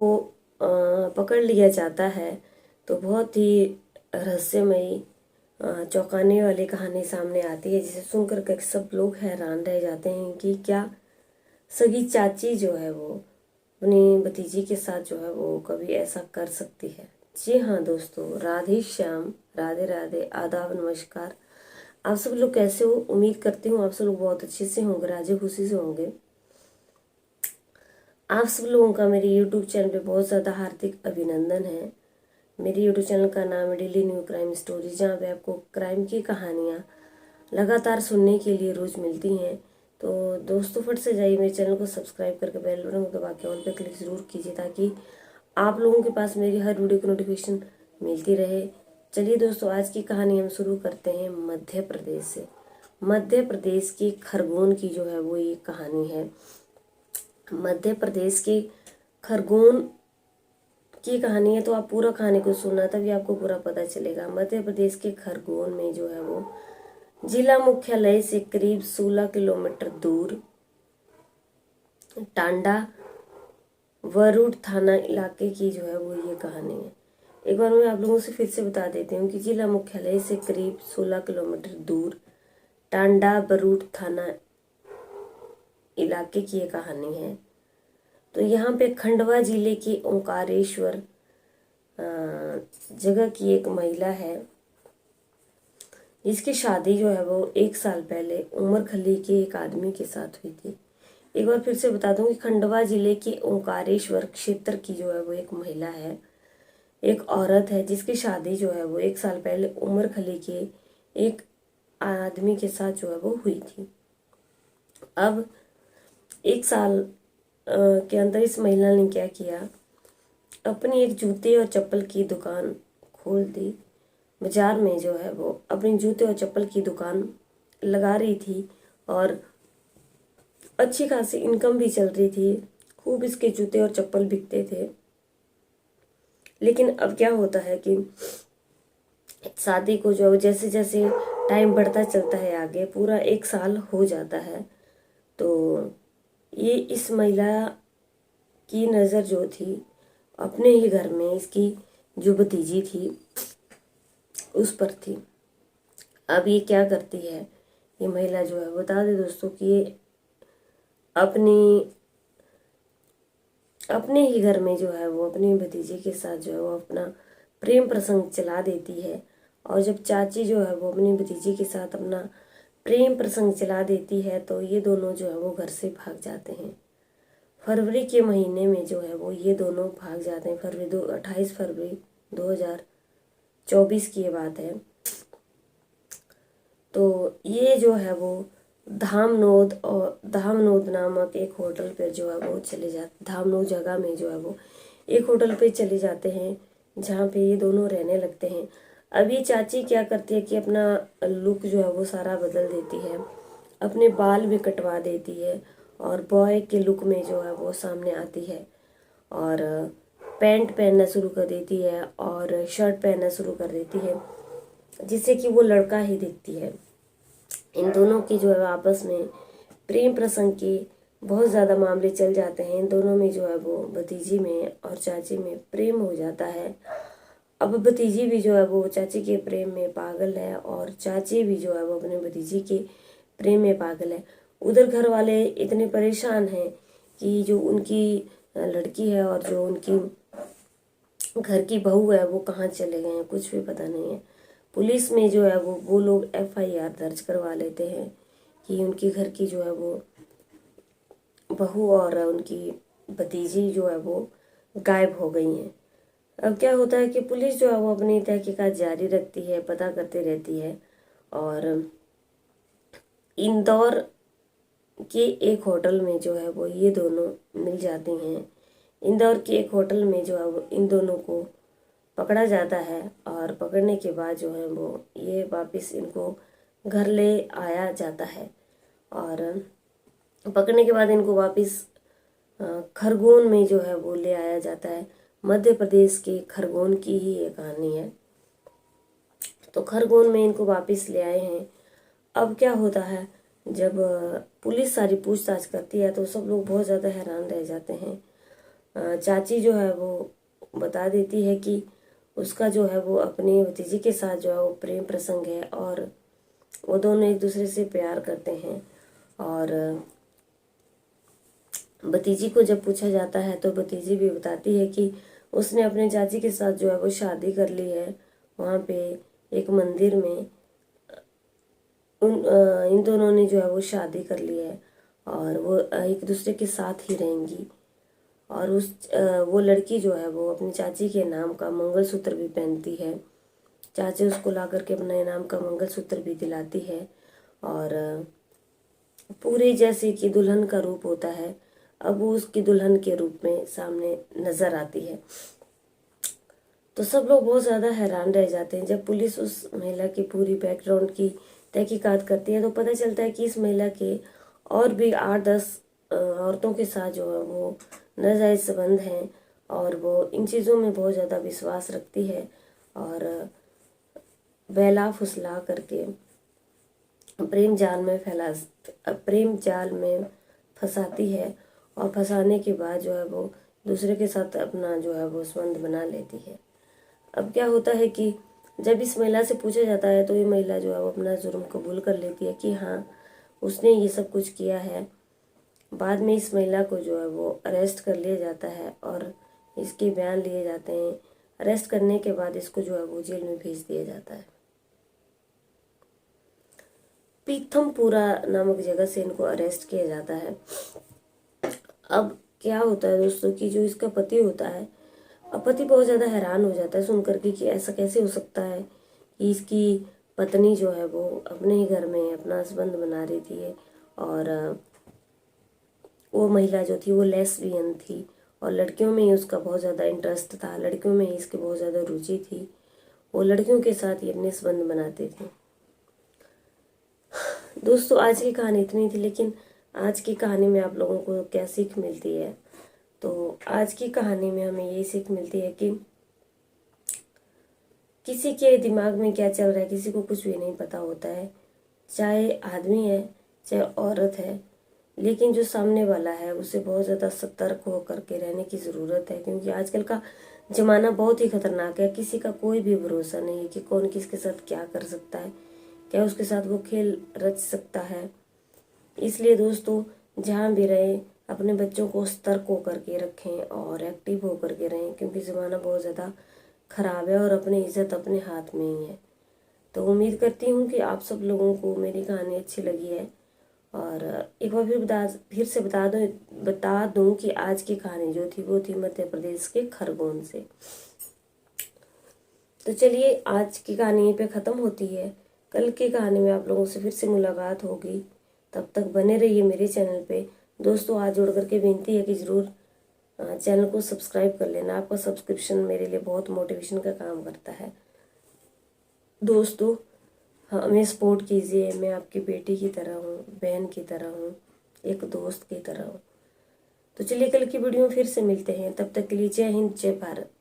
को पकड़ लिया जाता है तो बहुत ही रहस्यमयी चौंकाने वाली कहानी सामने आती है, जिसे सुनकर के सब लोग हैरान रह जाते हैं कि क्या सगी चाची जो है वो अपनी भतीजी के साथ जो है वो कभी ऐसा कर सकती है। जी हाँ दोस्तों, राधे श्याम, राधे राधे, आदाब, नमस्कार। आप सब लोग कैसे हो? उम्मीद करती हूँ आप सब लोग बहुत अच्छे से होंगे, राजी खुशी से होंगे। आप सब लोगों का मेरे YouTube चैनल पे बहुत ज़्यादा हार्दिक अभिनंदन है। मेरे YouTube चैनल का नाम है डेली न्यू क्राइम स्टोरी, जहाँ पे आपको क्राइम की कहानियाँ लगातार सुनने के लिए रोज़ मिलती हैं। तो दोस्तों फट से जाइए मेरे चैनल को सब्सक्राइब करके बेल बटन को दबा के ऑल पे क्लिक ज़रूर कीजिए, ताकि आप लोगों के पास मेरी हर वीडियो की नोटिफिकेशन मिलती रहे। चलिए दोस्तों, आज की कहानी हम शुरू करते हैं मध्य प्रदेश से। मध्य प्रदेश की खरगोन की जो है वो ये कहानी है। मध्य प्रदेश के खरगोन की कहानी है, तो आप पूरा कहानी को सुनना, तभी आपको पूरा पता चलेगा। मध्य प्रदेश के खरगोन में जो है वो जिला मुख्यालय से करीब 16 किलोमीटर दूर टांडा वरुड थाना इलाके की जो है वो ये कहानी है। एक बार मैं आप लोगों से फिर से बता देती हूँ कि जिला मुख्यालय से करीब 16 किलोमीटर दूर टांडा वरुड थाना इलाके की ये कहानी है। तो यहाँ पे खंडवा जिले के ओंकारेश्वर जगह की एक महिला है, जिसकी शादी जो है वो 1 साल पहले उमरखली के एक आदमी के साथ हुई थी। एक बार फिर से बता दूं कि खंडवा जिले के ओंकारेश्वर क्षेत्र की जो है वो एक महिला है, एक औरत है, जिसकी शादी जो है वो 1 साल पहले उमरखली के एक आदमी के साथ जो है वो हुई थी। अब 1 साल के अंदर इस महिला ने क्या किया, अपनी एक जूते और चप्पल की दुकान खोल दी। बाजार में जो है वो अपनी जूते और चप्पल की दुकान लगा रही थी और अच्छी खासी इनकम भी चल रही थी। खूब इसके जूते और चप्पल बिकते थे। लेकिन अब क्या होता है कि शादी को जो जैसे जैसे टाइम बढ़ता चलता है आगे, पूरा 1 साल हो जाता है, तो ये इस महिला की नज़र जो थी अपने ही घर में इसकी जो भतीजी थी उस पर थी। अब ये क्या करती है, ये महिला जो है, बता दे दोस्तों कि ये अपने ही घर में जो है वो अपनी भतीजे के साथ जो है वो अपना प्रेम प्रसंग चला देती है। और जब चाची जो है वो अपनी भतीजे के साथ अपना प्रेम प्रसंग चला देती है, तो ये दोनों जो है वो घर से भाग जाते हैं। फरवरी के महीने में जो है वो ये दोनों भाग जाते हैं। 28 फरवरी 2024 की ये बात है। तो ये जो है वो धामनोद नामक एक होटल पे जो है वो चले जाते, धामनोद जगह में जो है वो एक होटल पे चले जाते हैं, जहाँ पे ये दोनों रहने लगते हैं। अब ये चाची क्या करती है कि अपना लुक जो है वो सारा बदल देती है, अपने बाल भी कटवा देती है और बॉय के लुक में जो है वो सामने आती है और पैंट पहनना शुरू कर देती है और शर्ट पहनना शुरू कर देती है, जिससे कि वो लड़का ही दिखती है। इन दोनों की जो है आपस में प्रेम प्रसंग के बहुत ज़्यादा मामले चल जाते हैं। इन दोनों में जो है वो भतीजी में और चाची में प्रेम हो जाता है। अब भतीजी भी जो है वो चाची के प्रेम में पागल है और चाची भी जो है वो अपने भतीजी के प्रेम में पागल है। उधर घर वाले इतने परेशान हैं कि जो उनकी लड़की है और जो उनकी घर की बहू है वो कहाँ चले गए हैं, कुछ भी पता नहीं है। पुलिस में जो है वो लोग FIR दर्ज करवा लेते हैं कि उनकी घर की जो है वो बहू और उनकी भतीजी जो है वो गायब हो गई हैं। अब क्या होता है कि पुलिस जो है वो अपनी तहकीकात जारी रखती है, पता करती रहती है और इंदौर के एक होटल में जो है वो ये दोनों मिल जाती हैं। इंदौर के एक होटल में जो है वो इन दोनों को पकड़ा जाता है और पकड़ने के बाद जो है वो ये वापस इनको घर ले आया जाता है और पकड़ने के बाद इनको वापस खरगोन में जो है वो ले आया जाता है। मध्य प्रदेश के खरगोन की ही ये कहानी है। तो खरगोन में इनको वापस ले आए हैं। अब क्या होता है, जब पुलिस सारी पूछताछ करती है तो सब लोग बहुत ज़्यादा हैरान रह जाते हैं। चाची जो है वो बता देती है कि उसका जो है वो अपनी भतीजी के साथ जो है वो प्रेम प्रसंग है और वो दोनों एक दूसरे से प्यार करते हैं। और भतीजी को जब पूछा जाता है तो भतीजी भी बताती है कि उसने अपने चाची के साथ जो है वो शादी कर ली है, वहाँ पे एक मंदिर में इन दोनों ने जो है वो शादी कर ली है और वो एक दूसरे के साथ ही रहेंगी। और वो लड़की जो है वो अपनी चाची के नाम का मंगलसूत्र भी पहनती है। चाची उसको ला करके अपने नाम का मंगलसूत्र भी दिलाती है और पूरे जैसे कि दुल्हन का रूप होता है, अब वो उसकी दुल्हन के रूप में सामने नजर आती है। तो सब लोग बहुत ज़्यादा हैरान रह जाते हैं जब पुलिस उस महिला की पूरी बैकग्राउंड की तहकीकात करती है। तो पता चलता है कि इस महिला के और भी 8-10 औरतों के साथ जो है वो नाजायज संबंध हैं और वो इन चीज़ों में बहुत ज़्यादा विश्वास रखती है और बहला फुसला करके प्रेम जाल में फंसाती है और फंसाने के बाद जो है वो दूसरे के साथ अपना जो है वो संबंध बना लेती है। अब क्या होता है कि जब इस महिला से पूछा जाता है तो ये महिला जो है वो अपना जुर्म कबूल कर लेती है कि हाँ उसने ये सब कुछ किया है। बाद में इस महिला को जो है वो अरेस्ट कर लिया जाता है और इसके बयान लिए जाते हैं। अरेस्ट करने के बाद इसको जो है वो जेल में भेज दिया जाता है। पीथमपुरा नामक जगह से इनको अरेस्ट किया जाता है। अब क्या होता है दोस्तों कि जो इसका पति होता है, अब पति बहुत ज़्यादा हैरान हो जाता है सुन करके कि ऐसा कैसे हो सकता है कि इसकी पत्नी जो है वो अपने ही घर में अपना संबंध बना रही थी और वो महिला जो थी वो लेस्बियन थी और लड़कियों में ही उसका बहुत ज़्यादा इंटरेस्ट था, लड़कियों में ही इसकी बहुत ज़्यादा रुचि थी, वो लड़कियों के साथ ही अपने संबंध बनाते थे। दोस्तों आज की कहानी इतनी थी, लेकिन आज की कहानी में आप लोगों को क्या सीख मिलती है? तो आज की कहानी में हमें यही सीख मिलती है कि किसी के दिमाग में क्या चल रहा है किसी को कुछ भी नहीं पता होता है, चाहे आदमी है चाहे औरत है, लेकिन जो सामने वाला है उसे बहुत ज़्यादा सतर्क होकर के रहने की ज़रूरत है, क्योंकि आजकल का ज़माना बहुत ही खतरनाक है। किसी का कोई भी भरोसा नहीं है कि कौन किसके साथ क्या कर सकता है, क्या उसके साथ वो खेल रच सकता है। इसलिए दोस्तों जहाँ भी रहें अपने बच्चों को सतर्क होकर के रखें और एक्टिव होकर के रहें, क्योंकि ज़माना बहुत ज़्यादा ख़राब है और अपनी इज्जत अपने हाथ में ही है। तो उम्मीद करती हूँ कि आप सब लोगों को मेरी कहानी अच्छी लगी है और एक बार फिर से बता दूँ कि आज की कहानी जो थी वो थी मध्य प्रदेश के खरगोन से। तो चलिए आज की कहानी यहीं पे ख़त्म होती है। कल की कहानी में आप लोगों से फिर से मुलाकात होगी, तब तक बने रहिए मेरे चैनल पे। दोस्तों हाथ जोड़ करके विनती है कि ज़रूर चैनल को सब्सक्राइब कर लेना। आपका सब्सक्रिप्शन मेरे लिए बहुत मोटिवेशन का काम करता है। दोस्तों हमें सपोर्ट कीजिए, मैं आपकी बेटी की तरह हूँ, बहन की तरह हूँ, एक दोस्त की तरह हूँ। तो चलिए कल की वीडियो में फिर से मिलते हैं, तब तक के लिए जय हिंद जय भारत।